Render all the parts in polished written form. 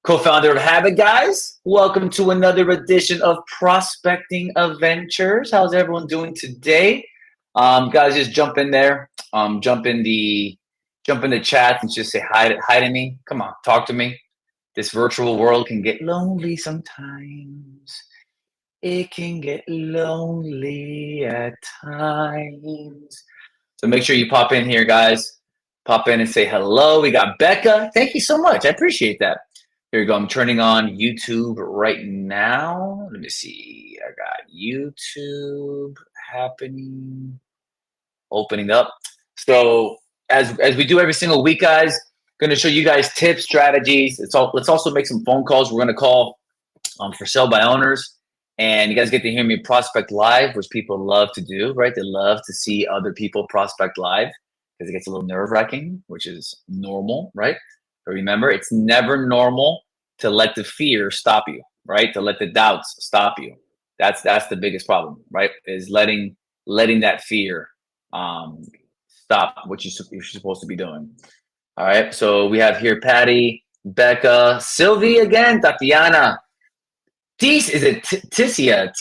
Co-founder of Habit Guys. Welcome to another edition of Prospecting Adventures. How's everyone doing today? Guys, just jump in there. Jump in the chat and just say hi to me. Come on, talk to me. This virtual world can get lonely sometimes. It can get lonely at times. So make sure you pop in here, guys. Pop in and say hello. We got Becca. Thank you so much. I appreciate that. Here you go. I'm turning on YouTube right now. Let me see. I got YouTube happening, opening up. So as we do every single week, guys, going to show you guys tips, strategies. Let's also make some phone calls. We're going to call for sale by owners, and you guys get to hear me prospect live, which people love to do, right? They love to see other people prospect live because it gets a little nerve-wracking, which is normal, right? But remember, it's never normal to let the fear stop you, right? To let the doubts stop you. That's the biggest problem, right? Is letting that fear stop what you're supposed to be doing. All right. So we have here Patty, Becca, Sylvie again, Tatiana. Is it Ticia?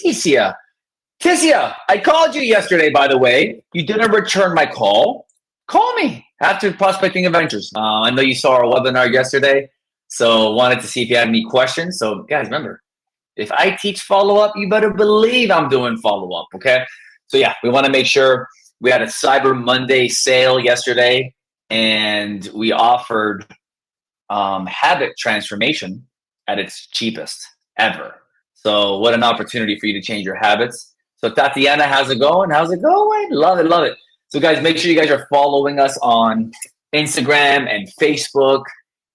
Ticia, I called you yesterday, by the way. You didn't return my call. Call me after Prospecting Adventures. I know you saw our webinar yesterday, so wanted to see if you had any questions. So guys, remember, if I teach follow-up, you better believe I'm doing follow-up, okay? So yeah, we want to make sure. We had a Cyber Monday sale yesterday, and we offered habit transformation at its cheapest ever. So what an opportunity for you to change your habits. So Tatiana, how's it going? How's it going? Love it, love it. So guys, make sure you guys are following us on Instagram and Facebook,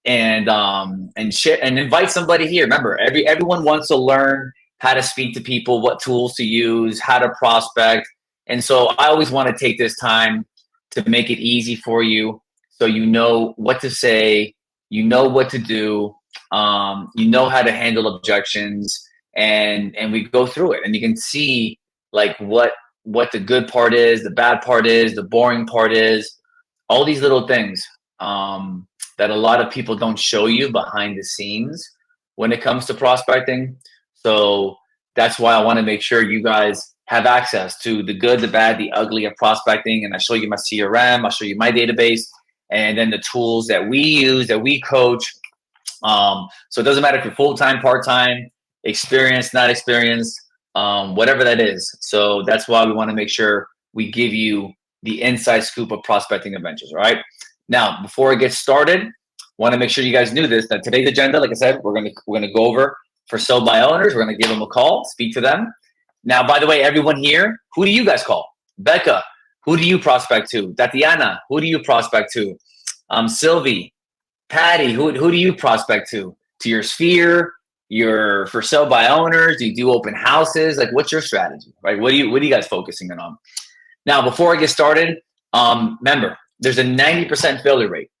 and share and invite somebody here. Remember, everyone wants to learn how to speak to people, what tools to use, how to prospect. And so I always want to take this time to make it easy for you, so you know what to say, you know what to do, you know how to handle objections, and we go through it, and you can see like what the good part is, the bad part is, the boring part is, all these little things that a lot of people don't show you behind the scenes when it comes to prospecting. So that's why I want to make sure you guys have access to the good, the bad, the ugly of prospecting. And I show you my CRM, I'll show you my database, and then the tools that we use, that we coach. So it doesn't matter if you're full-time, part-time, experienced, not experienced, whatever that is. So that's why we want to make sure we give you the inside scoop of Prospecting Adventures, all right? Now, before I get started, want to make sure you guys knew this, that today's agenda, like I said, we're gonna go over for sale by owners. We're gonna give them a call, speak to them. Now, by the way, everyone here, who do you guys call? Becca, who do you prospect to? Tatiana, who do you prospect to? Sylvie, Patty, who do you prospect to? To your sphere, your for sale by owners? Do you do open houses? Like, what's your strategy, right? What are you guys focusing on? Now, before I get started, remember, there's a 90% failure rate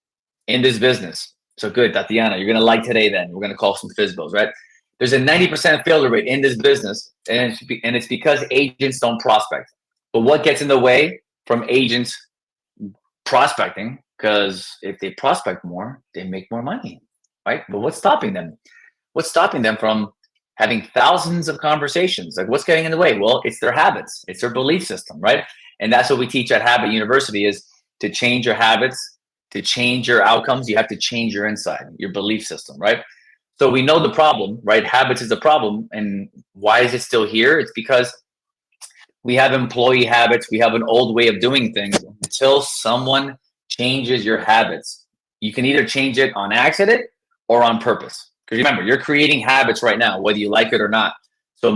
in this business. So good, Tatiana, you're gonna like today. Then we're gonna call some FISBOs, right? There's a 90% failure rate in this business, and it's because agents don't prospect. But what gets in the way from agents prospecting? Because if they prospect more, they make more money, right? But what's stopping them? What's stopping them from having thousands of conversations? Like, what's getting in the way? Well, it's their habits. It's their belief system, right? And that's what we teach at Habit University, is to change your habits, to change your outcomes. You have to change your inside, your belief system, right? So we know the problem, right? Habits is the problem. And why is it still here? It's because we have employee habits. We have an old way of doing things. Until someone changes your habits, you can either change it on accident or on purpose. Because remember, you're creating habits right now, whether you like it or not. So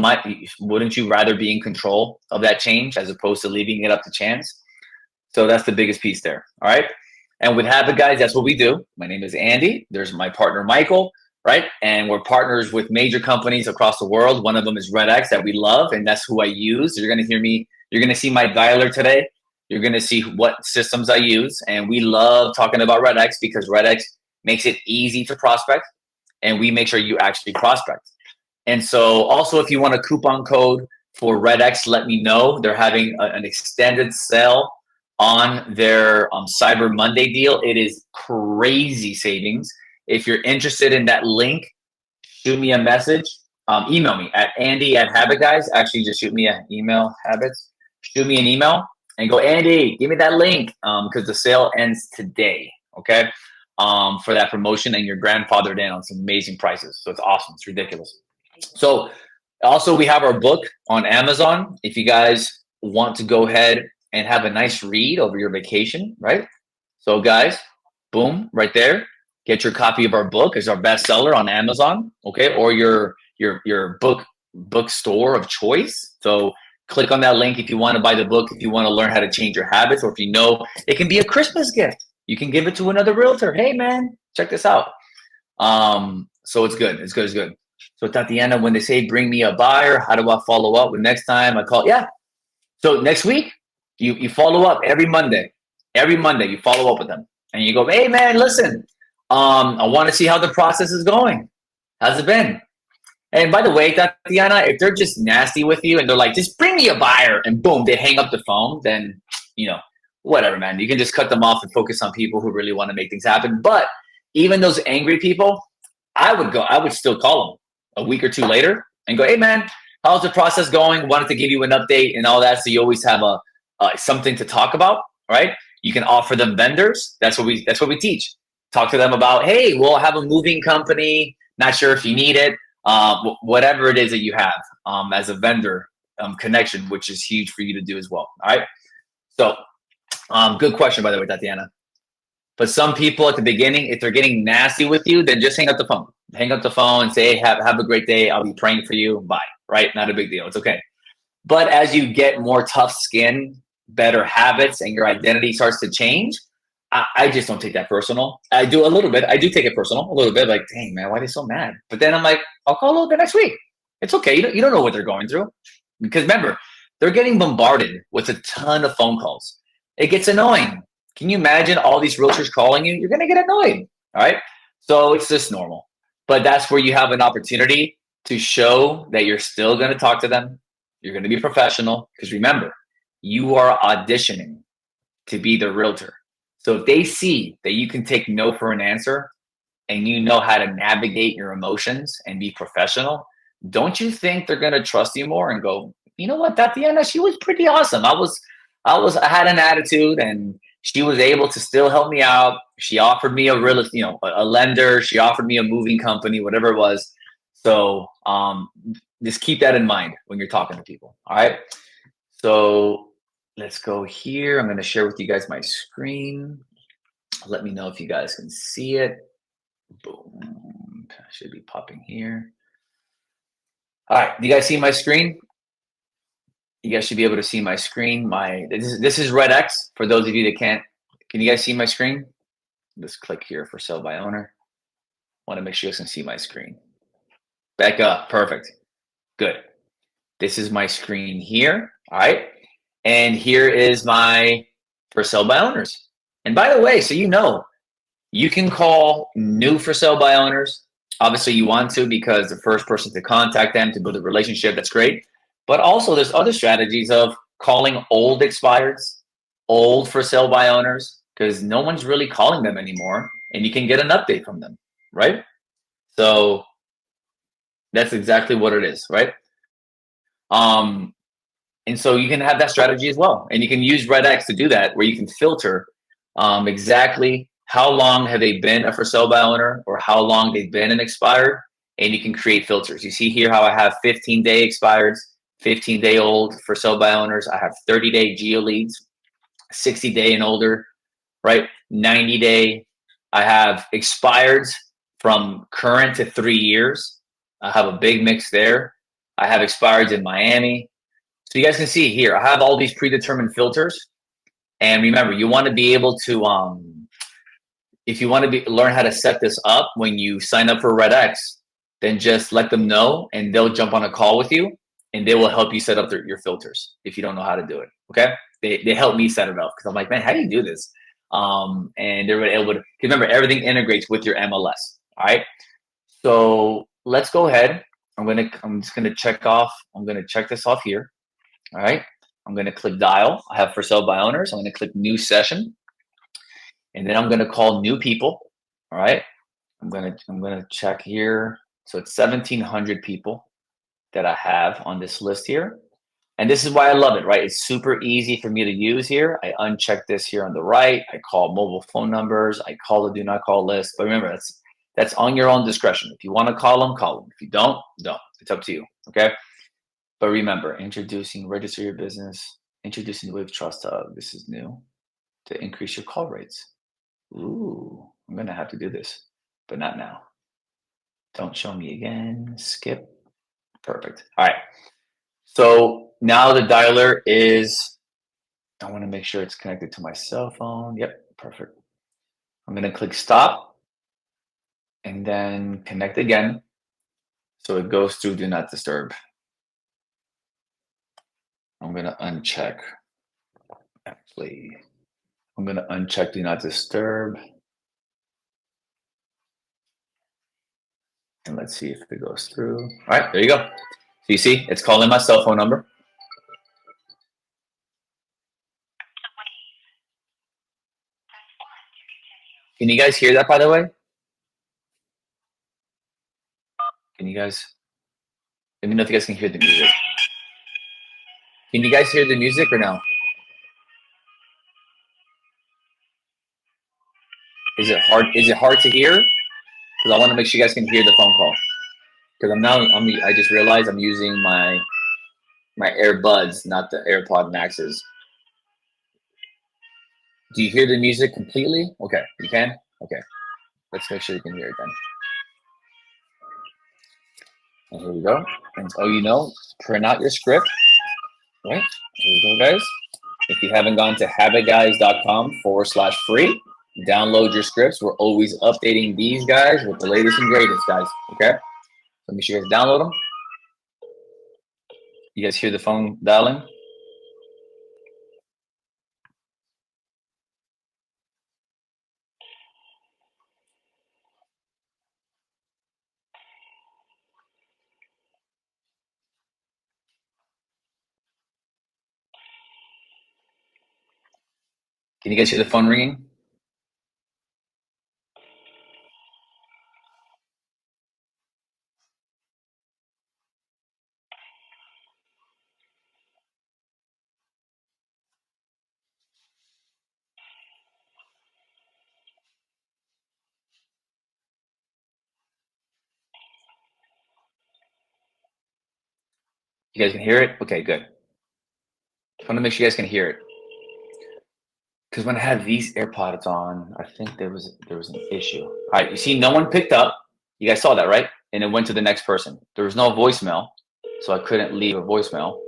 wouldn't you rather be in control of that change as opposed to leaving it up to chance? So that's the biggest piece there. All right. And with Habit Guys, that's what we do. My name is Andy. There's my partner, Michael, right? And we're partners with major companies across the world. One of them is RedX, that we love, and that's who I use. You're going to hear me. You're going to see my dialer today. You're going to see what systems I use. And we love talking about RedX because RedX makes it easy to prospect, and we make sure you actually prospect. And so also, if you want a coupon code for RedX, let me know. They're having an extended sale on their Cyber Monday deal. It is crazy savings. If you're interested in that link, shoot me a message. Email me at Andy@habitguys. Actually, just shoot me an email, habits. Shoot me an email and go, Andy, give me that link because the sale ends today. Okay. For that promotion, and your grandfathered in on some amazing prices. So it's awesome. It's ridiculous. So also we have our book on Amazon. If you guys want to go ahead and have a nice read over your vacation, right? So guys, boom, right there. Get your copy of our book. It's our bestseller on Amazon, okay, or your bookstore of choice. So click on that link if you want to buy the book, if you want to learn how to change your habits, or if you know it can be a Christmas gift. You can give it to another realtor. Hey man, check this out. So it's good. It's good. It's good. So Tatiana, when they say bring me a buyer, how do I follow up? With next time I call, yeah. So next week, you follow up every Monday. Every Monday you follow up with them, and you go, hey man, listen, I want to see how the process is going. How's it been? And by the way, Tatiana, if they're just nasty with you and they're like, just bring me a buyer, and boom, they hang up the phone, then you know, whatever, man. You can just cut them off and focus on people who really want to make things happen. But even those angry people, I would still call them a week or two later and go, hey man, how's the process going? Wanted to give you an update and all that, so you always have a something to talk about, right? You can offer them vendors. That's what we teach. Talk to them about, hey, we'll have a moving company. Not sure if you need it. Whatever it is that you have as a vendor connection, which is huge for you to do as well. All right. So good question, by the way, Tatiana. But some people at the beginning, if they're getting nasty with you, then just hang up the phone. Hang up the phone and say, hey, have a great day. I'll be praying for you. Bye. Right? Not a big deal. It's okay. But as you get more tough skin, better habits, and your identity starts to change, I just don't take that personal. I do a little bit. I do take it personal a little bit. Like, dang, man, why are they so mad? But then I'm like, I'll call a little bit next week. It's okay. You don't know what they're going through. Because remember, they're getting bombarded with a ton of phone calls. It gets annoying. Can you imagine all these realtors calling you? You're going to get annoyed. All right. So it's just normal. But that's where you have an opportunity to show that you're still going to talk to them. You're going to be professional. Because remember, you are auditioning to be the realtor. So if they see that you can take no for an answer and you know how to navigate your emotions and be professional, don't you think they're going to trust you more and go, you know what, Tatiana, she was pretty awesome. I had an attitude and she was able to still help me out. She offered me a lender. She offered me a moving company, whatever it was. So just keep that in mind when you're talking to people. All right. So let's go here. I'm going to share with you guys my screen. Let me know if you guys can see it. Boom. Should be popping here. All right. Do you guys see my screen? You guys should be able to see my screen. This is Red X for those of you that can't. Can you guys see my screen? Just click here for sell by owner. Want to make sure you guys can see my screen. Back up. Perfect. Good. This is my screen here. All right. And here is my for sale by owners. And by the way, so you can call new for sale by owners. Obviously, you want to because the first person to contact them to build a relationship, that's great. But also, there's other strategies of calling old expireds, old for sale by owners, because no one's really calling them anymore, and you can get an update from them, right? So that's exactly what it is, right? And so you can have that strategy as well, and you can use Red X to do that, where you can filter exactly how long have they been a for sale by owner or how long they've been an expired, and you can create filters. You see here how I have 15-day expireds, 15-day old for sale by owners. I have 30-day geo leads, 60-day and older, right? 90-day. I have expireds from current to 3 years. I have a big mix there. I have expireds in Miami. So you guys can see here, I have all these predetermined filters. And remember, you want to be able to, if you want to learn how to set this up when you sign up for Red X, then just let them know and they'll jump on a call with you and they will help you set up your filters if you don't know how to do it. Okay. They help me set it up because I'm like, man, how do you do this? And they're able to, remember, everything integrates with your MLS. All right. So let's go ahead. I'm just going to check this off here. All right. I'm going to click dial. I have for sale by owners. I'm going to click new session. And then I'm going to call new people. All right. I'm going to check here. So it's 1,700 people that I have on this list here. And this is why I love it, right? It's super easy for me to use here. I uncheck this here on the right. I call mobile phone numbers. I call the do not call list. But remember, that's on your own discretion. If you want to call them, call them. If you don't, don't. It's up to you, okay? But remember, register your business, introducing the Wave Trust Hub. This is new to increase your call rates. Ooh, I'm going to have to do this, but not now. Don't show me again. Skip. Perfect. All right. So now the dialer is, I want to make sure it's connected to my cell phone. Yep, perfect. I'm going to click stop and then connect again. So it goes through do not disturb. I'm going to uncheck. Actually, I'm going to uncheck do not disturb. And let's see if it goes through. All right, there you go. So you see, it's calling my cell phone number. Can you guys hear that, by the way? Can you guys, let me know if you guys can hear the music. Can you guys hear the music or no? Is it hard to hear? Because I want to make sure you guys can hear the phone call. Because I just realized I'm using my AirBuds, not the AirPod Maxes. Do you hear the music completely? Okay, you can? Okay. Let's make sure you can hear it then. And here we go. And oh, you know, print out your script. Right? Here we go, guys. If you haven't gone to habitguys.com/free, download your scripts. We're always updating these guys with the latest and greatest, guys. Okay? So make sure you guys download them. You guys hear the phone dialing? Can you guys hear the phone ringing? You guys can hear it? Okay, good. I want to make sure you guys can hear it. Because when I had these AirPods on, I think there was an issue. All right, you see, no one picked up. You guys saw that, right? And it went to the next person. There was no voicemail, so I couldn't leave a voicemail,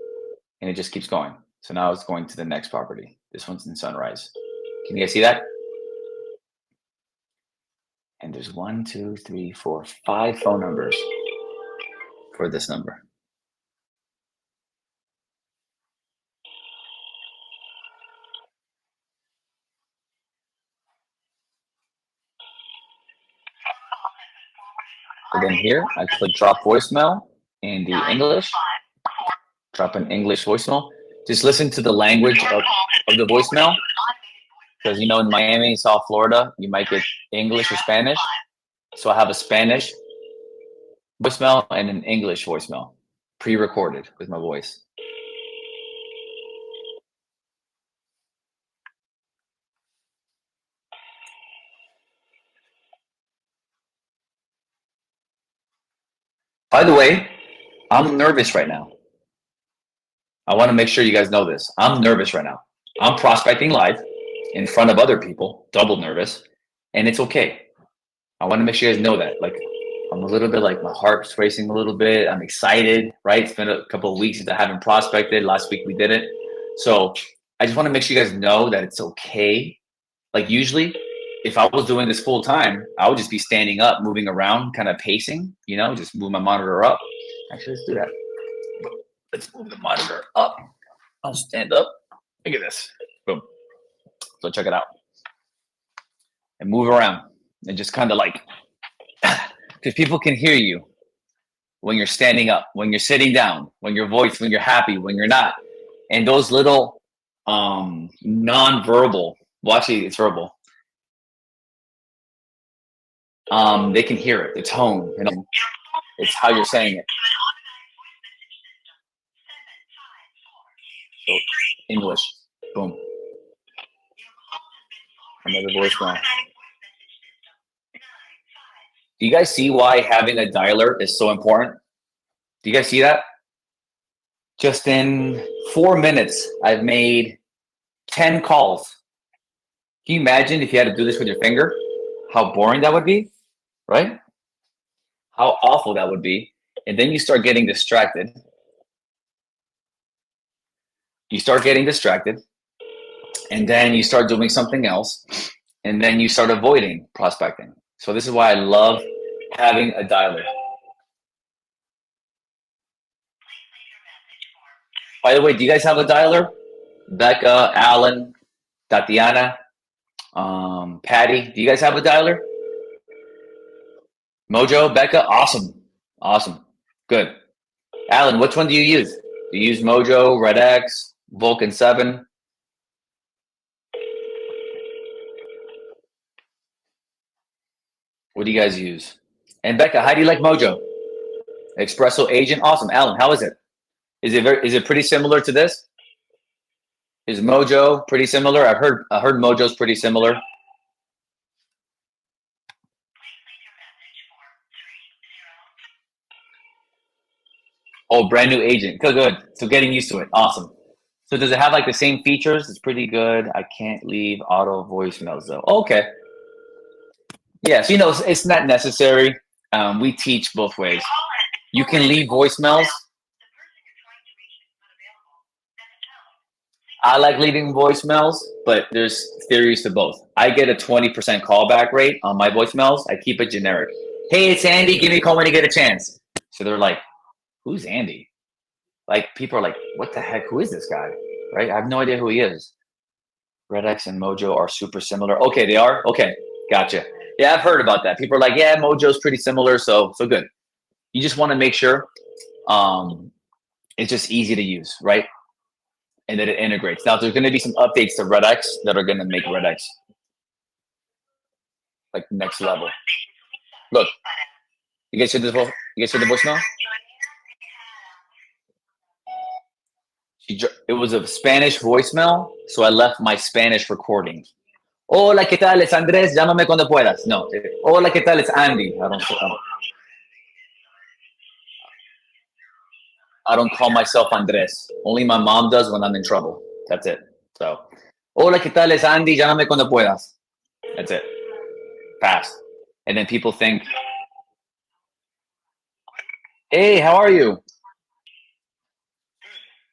and it just keeps going. So now it's going to the next property. This one's in Sunrise. Can you guys see that? And there's 1, 2, 3, 4, 5 phone numbers for this number. So then here, I click drop voicemail in the English. Drop an English voicemail. Just listen to the language of the voicemail. Because, you know, in Miami, South Florida, you might get English or Spanish. So I have a Spanish voicemail and an English voicemail, pre-recorded with my voice. By the way, I'm nervous right now. I want to make sure you guys know this. I'm nervous right now. I'm prospecting live in front of other people, double nervous, and it's okay. I want to make sure you guys know that. Like, I'm a little bit like my heart's racing a little bit. I'm excited, right? It's been a couple of weeks since I haven't prospected. Last week we did it. So I just want to make sure you guys know that it's okay. Like usually, if I was doing this full time, I would just be standing up, moving around, kind of pacing, you know, just move my monitor up. Actually, let's do that. Let's move the monitor up. I'll stand up. Look at this. Boom. So check it out. And move around and just kind of like, because people can hear you when you're standing up, when you're sitting down, when your voice, when you're happy, when you're not. And those little non-verbal, well, actually it's verbal. They can hear it, the tone. You know? It's how you're saying it. So, English. Boom. Another voicemail. Do you guys see why having a dialer is so important? Do you guys see that? Just in 4 minutes, I've made 10 calls. Can you imagine if you had to do this with your finger? How boring that would be, right? How awful that would be. And then you start getting distracted. You start getting distracted, and then you start doing something else, and then you start avoiding prospecting. So this is why I love having a dialer. By the way, do you guys have a dialer? Becca, Alan, Tatiana, Patty, do you guys have a dialer? Mojo, Becca, awesome. Awesome. Good. Alan, which one do you use? Do you use Mojo, Red X, Vulcan 7? What do you guys use? And Becca, how do you like Mojo? Espresso Agent, awesome. Alan, how is it? Is it pretty similar to this? Is Mojo pretty similar? I heard Mojo's pretty similar. Oh, brand new agent. Good, good. So getting used to it. Awesome. So does it have like the same features? It's pretty good. I can't leave auto voicemails though. Okay. Yeah, so it's not necessary. We teach both ways. You can leave voicemails. I like leaving voicemails, but there's theories to both. I get a 20% callback rate on my voicemails. I keep it generic. Hey, it's Andy. Give me a call when you get a chance. So they're like, who's Andy? Like people are like, what the heck? Who is this guy? Right? I have no idea who he is. Red X and Mojo are super similar. Okay, they are? Okay, gotcha. Yeah, I've heard about that. People are like, yeah, Mojo's pretty similar, so good. You just want to make sure it's just easy to use, right? And that it integrates. Now, there's going to be some updates to Red X that are going to make Red X like next level. Look, you guys hear this? You guys hear the voice now? It was a Spanish voicemail, so I left my Spanish recording. Hola, ¿qué tal? Es Andrés. Llámame cuando puedas. No. Hola, ¿qué tal? It's Andy. I don't call myself Andrés. Only my mom does when I'm in trouble. That's it. So, hola, ¿qué tal? Es Andy. Llámame cuando puedas. That's it. Fast. And then people think, hey, how are you?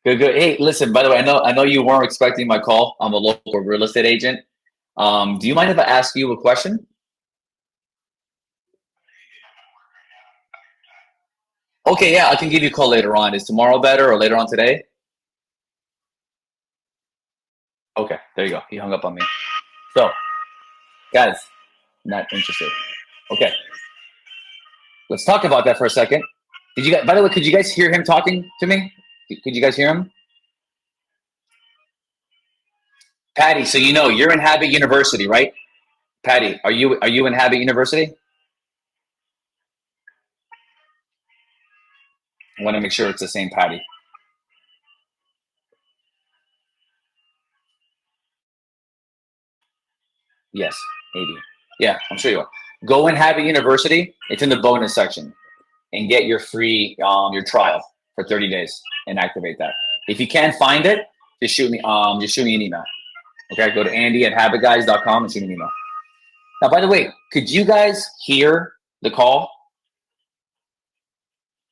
Good, good. Hey, listen, by the way, I know you weren't expecting my call. I'm a local real estate agent. Do you mind if I ask you a question? Okay, yeah, I can give you a call later on. Is tomorrow better or later on today? Okay, there you go. He hung up on me. So, guys, not interested. Okay, let's talk about that for a second. Did you guys, by the way, could you guys hear him talking to me? Could you guys hear him? Patty, so you're in Habit University, right? Patty, are you in Habit University? I want to make sure it's the same Patty. Yes, 80. Yeah, I'm sure you are. Go in Habit University. It's in the bonus section, and get your free your trial for 30 days and activate that. If you can't find it, just shoot me an email. Okay, go to andy@habitguys.com and shoot me an email. Now, by the way, could you guys hear the call?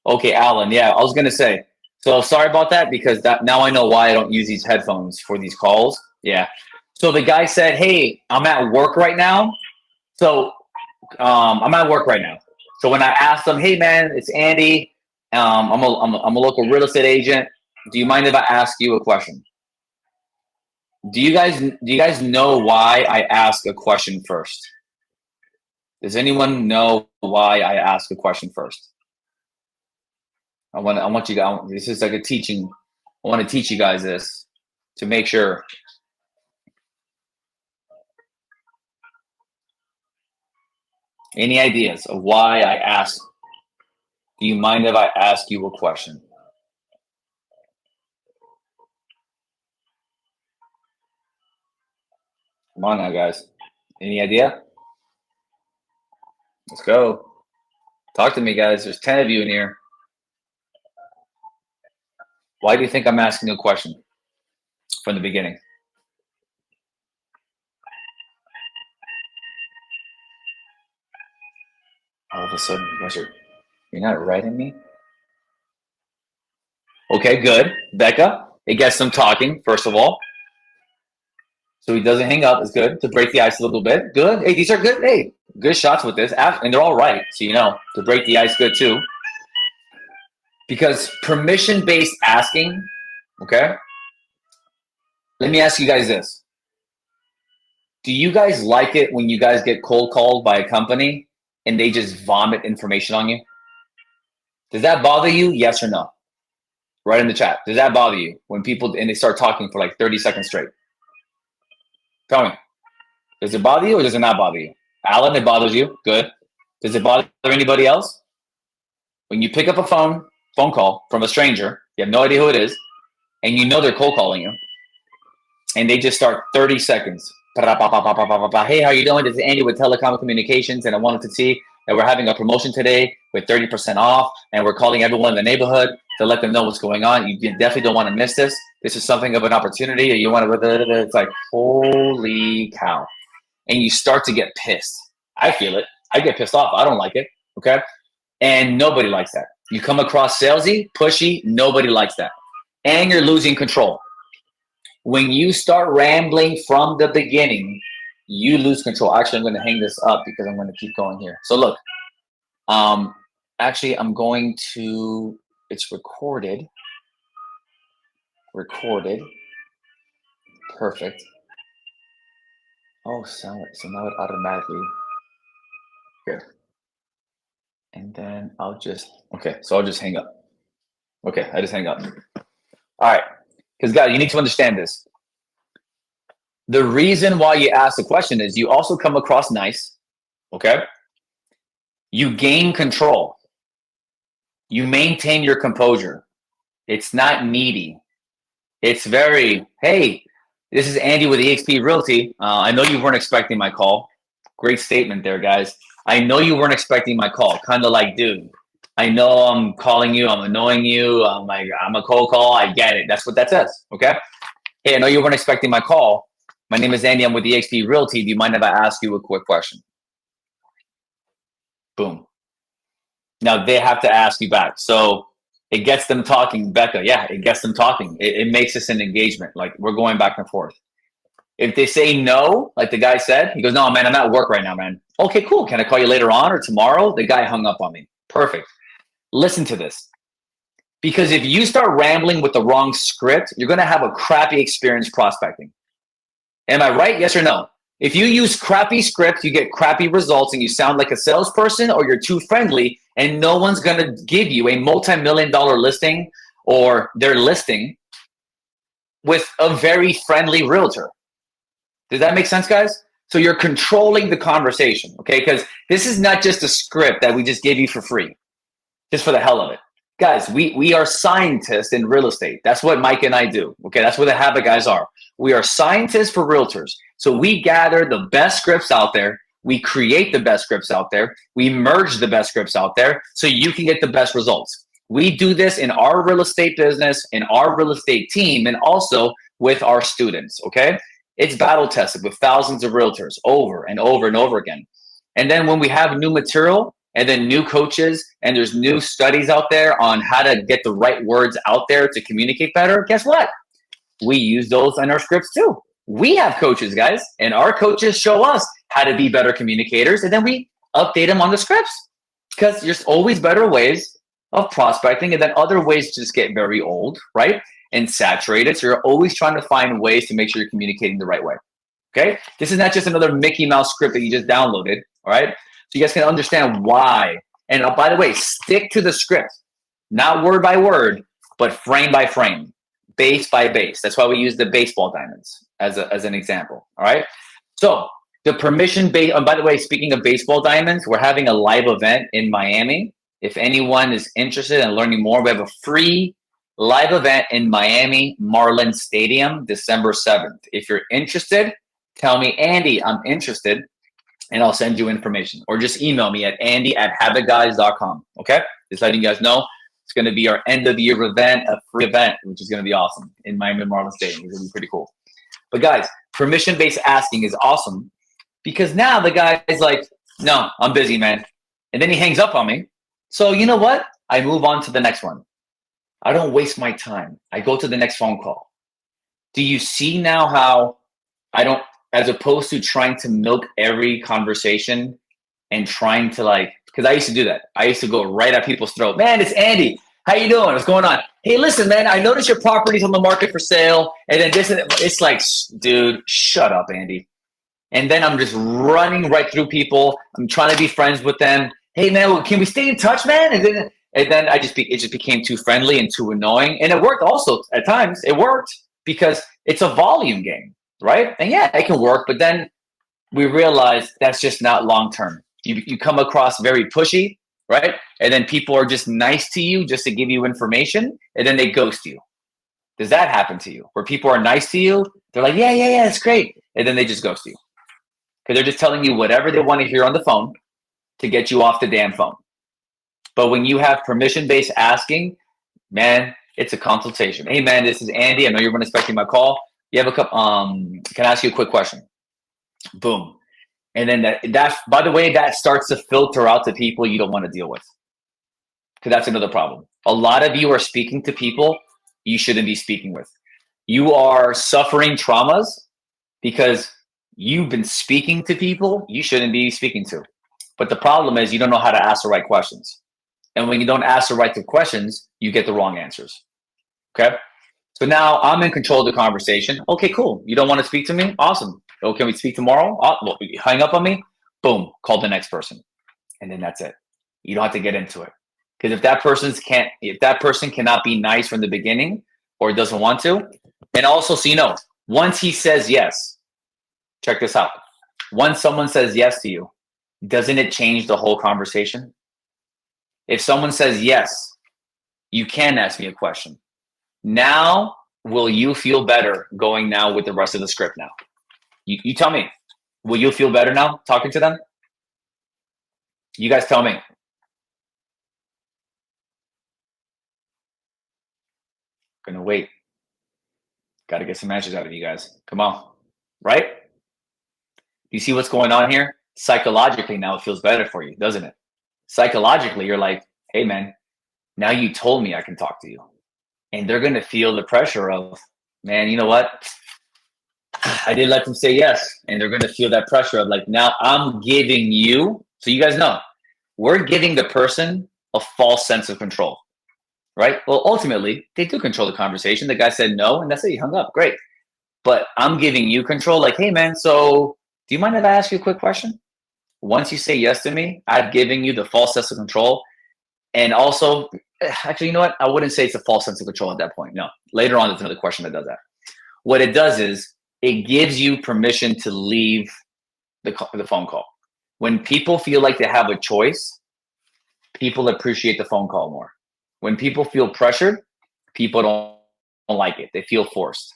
Okay, Alan. Yeah, I was gonna say. So sorry about that because now I know why I don't use these headphones for these calls. Yeah. So the guy said, "Hey, I'm at work right now." So I'm at work right now. So when I asked him, "Hey, man, it's Andy. I'm a local real estate agent. Do you mind if I ask you a question?" Do you guys know why I ask a question first? Does anyone know why I ask a question first? I want you guys. This is like a teaching. I want to teach you guys this to make sure. Any ideas of why I ask? Do you mind if I ask you a question? Come on now, guys. Any idea? Let's go. Talk to me, guys. There's 10 of you in here. Why do you think I'm asking a question from the beginning? All of a sudden, you guys you're not writing me? Okay, good. Becca, it gets them talking, first of all. So he doesn't hang up. It's good to break the ice a little bit. Good. Hey, these are good. Hey, good shots with this. And they're all right. So, you know, to break the ice, good too. Because permission-based asking, okay? Let me ask you guys this. Do you guys like it when you guys get cold called by a company and they just vomit information on you? Does that bother you? Yes or no? Right in the chat. Does that bother you when people and they start talking for like 30 seconds straight? Tell me. Does it bother you or does it not bother you? Alan, it bothers you. Good. Does it bother anybody else? When you pick up a phone call from a stranger, you have no idea who it is, and you know they're cold calling you, and they just start 30 seconds. Hey, how you doing? This is Andy with Telecom Communications, and I wanted to see that we're having a promotion today with 30% off, and we're calling everyone in the neighborhood to let them know what's going on. You definitely don't want to miss this. This is something of an opportunity. You want to, it's like, holy cow. And you start to get pissed. I feel it. I get pissed off. I don't like it. Okay. And nobody likes that. You come across salesy, pushy, nobody likes that. And you're losing control. When you start rambling from the beginning, you lose control. Actually, I'm going to hang this up because I'm going to keep going here. So look, actually, I'm going to, it's recorded. Perfect. Oh, so now it automatically, here. And then I'll just, okay, so I'll just hang up. Okay, I just hang up. All right, because guys, you need to understand this. The reason why you ask the question is you also come across nice, okay? You gain control. You maintain your composure. It's not needy. It's very, hey, this is Andy with eXp Realty. I know you weren't expecting my call. Great statement there, guys. I know you weren't expecting my call. Kind of like, dude, I know I'm calling you. I'm annoying you. I'm like, I'm a cold call. I get it. That's what that says, okay? Hey, I know you weren't expecting my call. My name is Andy. I'm with eXp Realty. Do you mind if I ask you a quick question? Boom. Now they have to ask you back. So it gets them talking, Becca. Yeah, it gets them talking. It makes this an engagement. Like we're going back and forth. If they say no, like the guy said, he goes, no, man, I'm at work right now, man. Okay, cool. Can I call you later on or tomorrow? The guy hung up on me. Perfect. Listen to this. Because if you start rambling with the wrong script, you're going to have a crappy experience prospecting. Am I right? Yes or no? If you use crappy script, you get crappy results and you sound like a salesperson or you're too friendly and no one's going to give you a multi-million-dollar listing or their listing with a very friendly realtor. Does that make sense, guys? So you're controlling the conversation, okay? Because this is not just a script that we just gave you for free, just for the hell of it. Guys, we are scientists in real estate. That's what Mike and I do, okay? That's what the habit guys are. We are scientists for realtors. So we gather the best scripts out there. We create the best scripts out there. We merge the best scripts out there so you can get the best results. We do this in our real estate business, in our real estate team, and also with our students, okay? It's battle tested with thousands of realtors over and over and over again. And then when we have new material and then new coaches and there's new studies out there on how to get the right words out there to communicate better, guess what? We use those in our scripts too. We have coaches, guys, and our coaches show us how to be better communicators, and then we update them on the scripts because there's always better ways of prospecting, and then other ways just get very old, right? And saturated. So you're always trying to find ways to make sure you're communicating the right way. Okay? This is not just another Mickey Mouse script that you just downloaded. All right? So you guys can understand why. And by the way, stick to the script, not word by word, but frame by frame, base by base. That's why we use the baseball diamonds as an example. All right? So the permission base, by the way, speaking of baseball diamonds, we're having a live event in Miami If anyone is interested in learning more, we have a free live event in Miami Marlins Stadium, December 7th. If you're interested, tell me, Andy, I'm interested, and I'll send you information. Or just email me at andy@habitguys.com. Okay? Just letting you guys know. It's going to be our end of the year event, a free event, which is going to be awesome in Miami Marlins Stadium. It's going to be pretty cool. But guys, permission-based asking is awesome because now the guy is like, no, I'm busy, man. And then he hangs up on me. So you know what? I move on to the next one. I don't waste my time. I go to the next phone call. Do you see now how I don't, as opposed to trying to milk every conversation and trying to like, because I used to do that. I used to go right at people's throat. Man, it's Andy. How you doing? What's going on? Hey, listen, man, I noticed your property's on the market for sale. And then this, it's like, dude, shut up, Andy. And then I'm just running right through people. I'm trying to be friends with them. Hey, man, can we stay in touch, man? And then it just became too friendly and too annoying. And it worked also at times. It worked because it's a volume game, right? And yeah, it can work. But then we realized that's just not long term. You come across very pushy, right? And then people are just nice to you just to give you information, and then they ghost you. Does that happen to you? Where people are nice to you, they're like, yeah, it's great. And then they just ghost you. Because they're just telling you whatever they want to hear on the phone to get you off the damn phone. But when you have permission-based asking, man, it's a consultation. Hey, man, this is Andy. I know you're expecting my call. You have a couple. Can I ask you a quick question? Boom. And then that, by the way, that starts to filter out the people you don't want to deal with. Because that's another problem. A lot of you are speaking to people you shouldn't be speaking with. You are suffering traumas because you've been speaking to people you shouldn't be speaking to. But the problem is you don't know how to ask the right questions. And when you don't ask the right questions, you get the wrong answers. Okay? So now I'm in control of the conversation. Okay, cool. You don't want to speak to me? Awesome. Oh, can we speak tomorrow? Oh, well, you hang up on me? Boom, call the next person. And then that's it. You don't have to get into it. Because if that person cannot be nice from the beginning or doesn't want to, and also, so you know, once he says yes, check this out. Once someone says yes to you, doesn't it change the whole conversation? If someone says yes, you can ask me a question. Now, will you feel better going now with the rest of the script now? You tell me. Will you feel better now talking to them? You guys tell me. Gonna wait. Got to get some answers out of you guys. Come on. Right? You see what's going on here? Psychologically, now it feels better for you, doesn't it? Psychologically, you're like, hey, man, now you told me I can talk to you. And they're going to feel the pressure of, man, you know what? I did let them say yes. And they're going to feel that pressure of like, now I'm giving you. So you guys know, we're giving the person a false sense of control, right? Well, ultimately, they do control the conversation. The guy said no, and that's it. He hung up. Great. But I'm giving you control. Like, hey, man, so do you mind if I ask you a quick question? Once you say yes to me, I've given you the false sense of control. And also, actually, you know what? I wouldn't say it's a false sense of control at that point. No. Later on, there's another question that does that. What it does is it gives you permission to leave the phone call. When people feel like they have a choice, people appreciate the phone call more. When people feel pressured, people don't like it. They feel forced.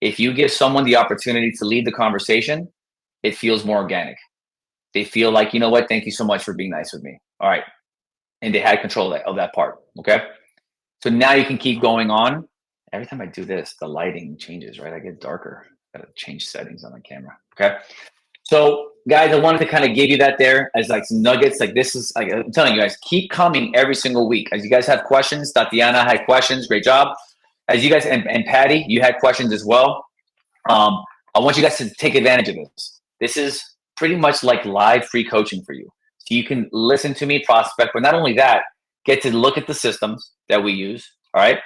If you give someone the opportunity to lead the conversation, it feels more organic. They feel like, you know what? Thank you so much for being nice with me. All right. And they had control of that part. Okay. So now you can keep going on. Every time I do this, the lighting changes, right? I get darker. Got to change settings on my camera. Okay. So guys, I wanted to kind of give you that there as like some nuggets. Like this is, like I'm telling you guys, keep coming every single week. As you guys have questions, Tatiana had questions. Great job. As you guys, and Patty, you had questions as well. I want you guys to take advantage of this. This is pretty much like live free coaching for you. So you can listen to me prospect, but not only that, get to look at the systems that we use. All right.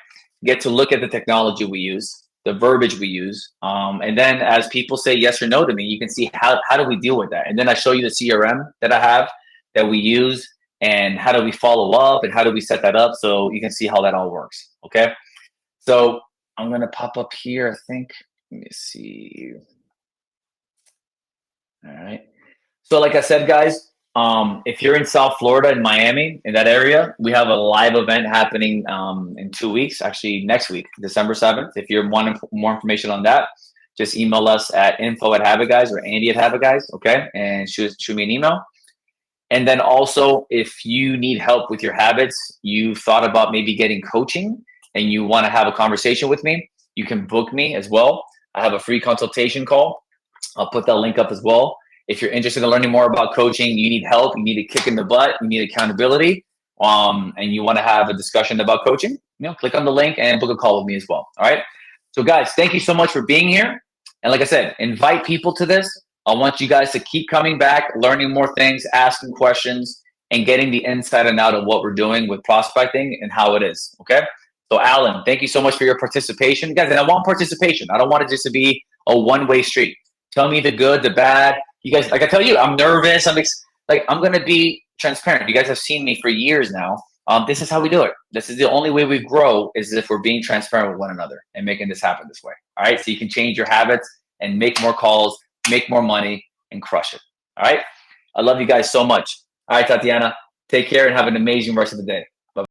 Get to look at the technology we use, the verbiage we use. And then as people say yes or no to me, you can see how do we deal with that. And then I show you the CRM that I have that we use and how do we follow up and how do we set that up so you can see how that all works. Okay. So I'm going to pop up here, I think. Let me see. All right. So like I said, guys, If you're in South Florida, in Miami, in that area, we have a live event happening in 2 weeks, actually next week, December 7th. If you want more information on that, just email us at info@habitguys or Andy@habitguys, okay? And shoot me an email. And then also, if you need help with your habits, you've thought about maybe getting coaching and you want to have a conversation with me, you can book me as well. I have a free consultation call. I'll put that link up as well. If you're interested in learning more about coaching, you need help, you need a kick in the butt, you need accountability, and you want to have a discussion about coaching, click on the link and book a call with me as well. All right. So guys, thank you so much for being here. And like I said, invite people to this. I want you guys to keep coming back, learning more things, asking questions, and getting the inside and out of what we're doing with prospecting and how it is. Okay. So Alan, thank you so much for your participation. Guys, and I want participation. I don't want it just to be a one-way street. Tell me the good, the bad. You guys, like I tell you, I'm nervous. I'm going to be transparent. You guys have seen me for years now. This is how we do it. This is the only way we grow is if we're being transparent with one another and making this happen this way. All right. So you can change your habits and make more calls, make more money, and crush it. All right. I love you guys so much. All right, Tatiana, take care and have an amazing rest of the day.